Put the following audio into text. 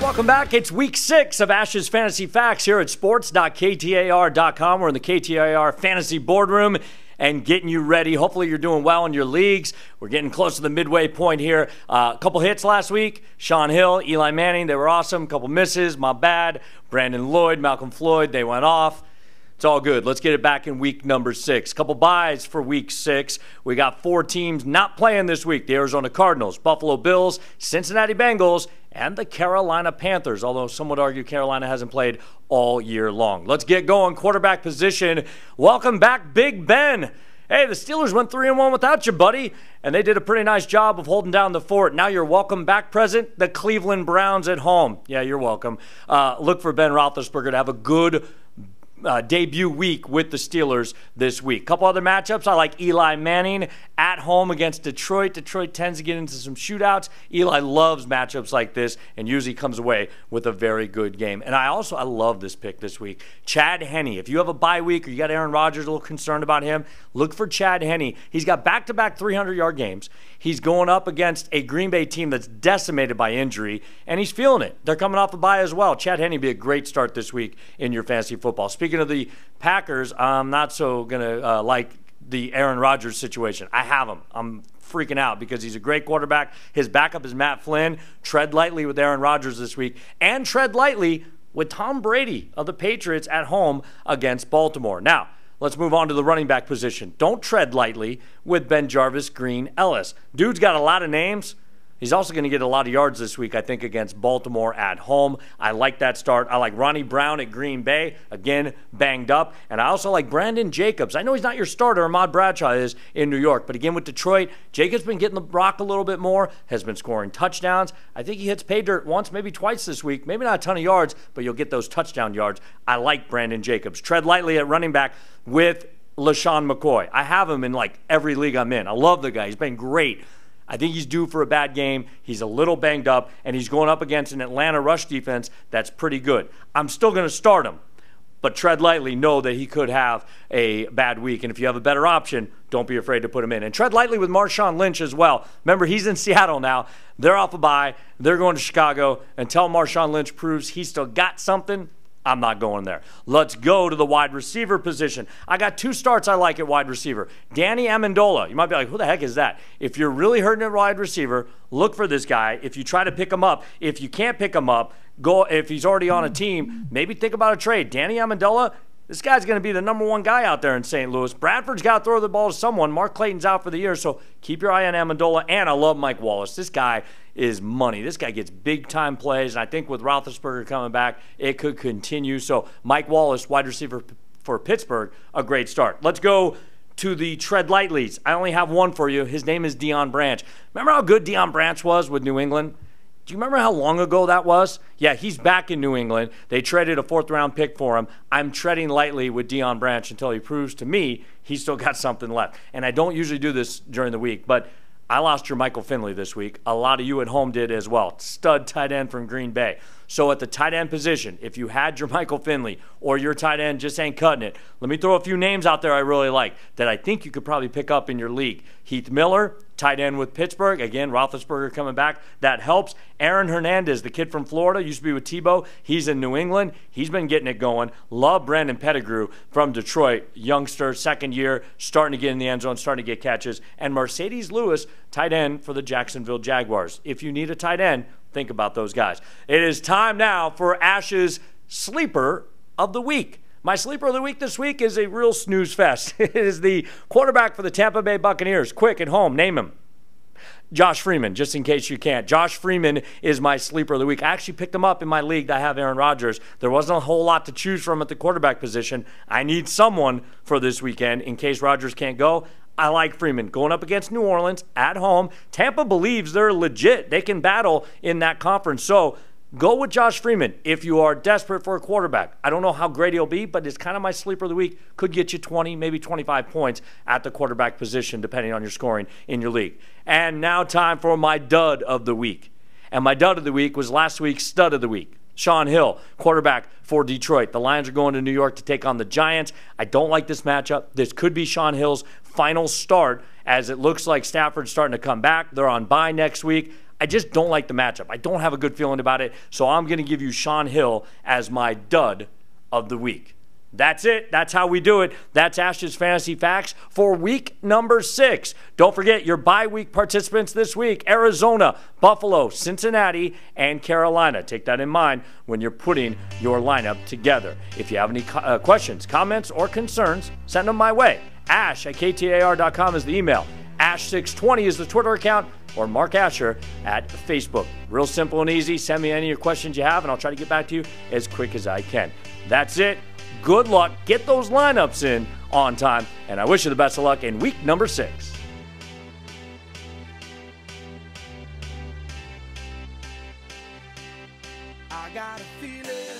Welcome back. It's week 6 of Ash's Fantasy Facts here at sports.ktar.com. We're in the KTAR Fantasy Boardroom and getting you ready. Hopefully you're doing well in your leagues. We're getting close to the midway point here. A couple hits last week. Shaun Hill, Eli Manning, they were awesome. A couple misses, my bad. Brandon Lloyd, Malcolm Floyd, they went off. It's all good. Let's get it back in week number 6. Couple buys for week 6. We got 4 teams not playing this week. The Arizona Cardinals, Buffalo Bills, Cincinnati Bengals, and the Carolina Panthers, although some would argue Carolina hasn't played all year long. Let's get going. Quarterback position. Welcome back, Big Ben. Hey, the Steelers went 3-1 without you, buddy, and they did a pretty nice job of holding down the fort. Now your welcome back present, the Cleveland Browns at home. Yeah, you're welcome. Look for Ben Roethlisberger to have a good debut week with the Steelers this week. Couple other matchups. I like Eli Manning at home against Detroit. Detroit tends to get into some shootouts. Eli loves matchups like this and usually comes away with a very good game. And I love this pick this week. Chad Henne. If you have a bye week or you got Aaron Rodgers, a little concerned about him, look for Chad Henne. He's got back-to-back 300-yard games. He's going up against a Green Bay team that's decimated by injury, and he's feeling it. They're coming off a bye as well. Chad Henne would be a great start this week in your fantasy football. Speaking of the Packers, I'm not so going to like the Aaron Rodgers situation. I have him. I'm freaking out because he's a great quarterback. His backup is Matt Flynn. Tread lightly with Aaron Rodgers this week, and tread lightly with Tom Brady of the Patriots at home against Baltimore. Now, let's move on to the running back position. Don't tread lightly with BenJarvus Green Ellis. Dude's got a lot of names. He's also going to get a lot of yards this week, I think, against Baltimore at home. I like that start. I like Ronnie Brown at Green Bay, again, banged up. And I also like Brandon Jacobs. I know he's not your starter, Ahmad Bradshaw is in New York. But again, with Detroit, Jacobs been getting the rock a little bit more, has been scoring touchdowns. I think he hits pay dirt once, maybe twice this week. Maybe not a ton of yards, but you'll get those touchdown yards. I like Brandon Jacobs. Tread lightly at running back with LaShawn McCoy. I have him in like every league I'm in. I love the guy. He's been great. I think he's due for a bad game. He's a little banged up, and he's going up against an Atlanta rush defense that's pretty good. I'm still going to start him, but tread lightly. Know that he could have a bad week, and if you have a better option, don't be afraid to put him in. And tread lightly with Marshawn Lynch as well. Remember, he's in Seattle now. They're off a bye. They're going to Chicago. Until Marshawn Lynch proves he's still got something, I'm not going there. Let's go to the wide receiver position. I got 2 starts I like at wide receiver. Danny Amendola. You might be like, who the heck is that? If you're really hurting at wide receiver, look for this guy. If you try to pick him up, if you can't pick him up, go. If he's already on a team, maybe think about a trade. Danny Amendola, this guy's going to be the number 1 guy out there in St. Louis. Bradford's got to throw the ball to someone. Mark Clayton's out for the year, so keep your eye on Amendola. And I love Mike Wallace. This guy is money. This guy gets big-time plays, and I think with Roethlisberger coming back, it could continue. So Mike Wallace, wide receiver for Pittsburgh, a great start. Let's go to the tread lightlies. I only have one for you. His name is Deion Branch. Remember how good Deion Branch was with New England? Do you remember how long ago that was? Yeah, he's back in New England. They traded a 4th-round pick for him. I'm treading lightly with Deion Branch until he proves to me he's still got something left. And I don't usually do this during the week, but I lost your Michael Finley this week. A lot of you at home did as well. Stud tight end from Green Bay. So at the tight end position, if you had your Michael Finley or your tight end just ain't cutting it, let me throw a few names out there I really like that I think you could probably pick up in your league. Heath Miller, tight end with Pittsburgh. Again, Roethlisberger coming back. That helps. Aaron Hernandez, the kid from Florida, used to be with Tebow. He's in New England. He's been getting it going. Love Brandon Pettigrew from Detroit. Youngster, second year, starting to get in the end zone, starting to get catches. And Mercedes Lewis, tight end for the Jacksonville Jaguars. If you need a tight end, think about those guys. It is time now for Ash's Sleeper of the Week. My sleeper of the week this week is a real snooze fest. It is the quarterback for the Tampa Bay Buccaneers. Quick, at home, name him. Josh Freeman, just in case you can't. Josh Freeman is my sleeper of the week. I actually picked him up in my league that I have Aaron Rodgers. There wasn't a whole lot to choose from at the quarterback position. I need someone for this weekend in case Rodgers can't go. I like Freeman going up against New Orleans at home. Tampa believes they're legit. They can battle in that conference. So go with Josh Freeman if you are desperate for a quarterback. I don't know how great he'll be, but it's kind of my sleeper of the week. Could get you 20, maybe 25 points at the quarterback position, depending on your scoring in your league. And now time for my dud of the week. And my dud of the week was last week's stud of the week. Shaun Hill, quarterback for Detroit. The Lions are going to New York to take on the Giants. I don't like this matchup. This could be Shaun Hill's final start, as it looks like Stafford's starting to come back. They're on bye next week. I just don't like the matchup. I don't have a good feeling about it, so I'm going to give you Shaun Hill as my dud of the week. That's it. That's how we do it. That's Ash's Fantasy Facts for week number 6. Don't forget your bye week participants this week: Arizona, Buffalo, Cincinnati, and Carolina. Take that in mind when you're putting your lineup together. If you have any questions, comments, or concerns, send them my way. Ash@ktar.com is the email. Ash620 is the Twitter account, or Mark Asher at Facebook. Real simple and easy. Send me any of your questions you have, and I'll try to get back to you as quick as I can. That's it. Good luck. Get those lineups in on time, and I wish you the best of luck in week number 6. I got a feeling.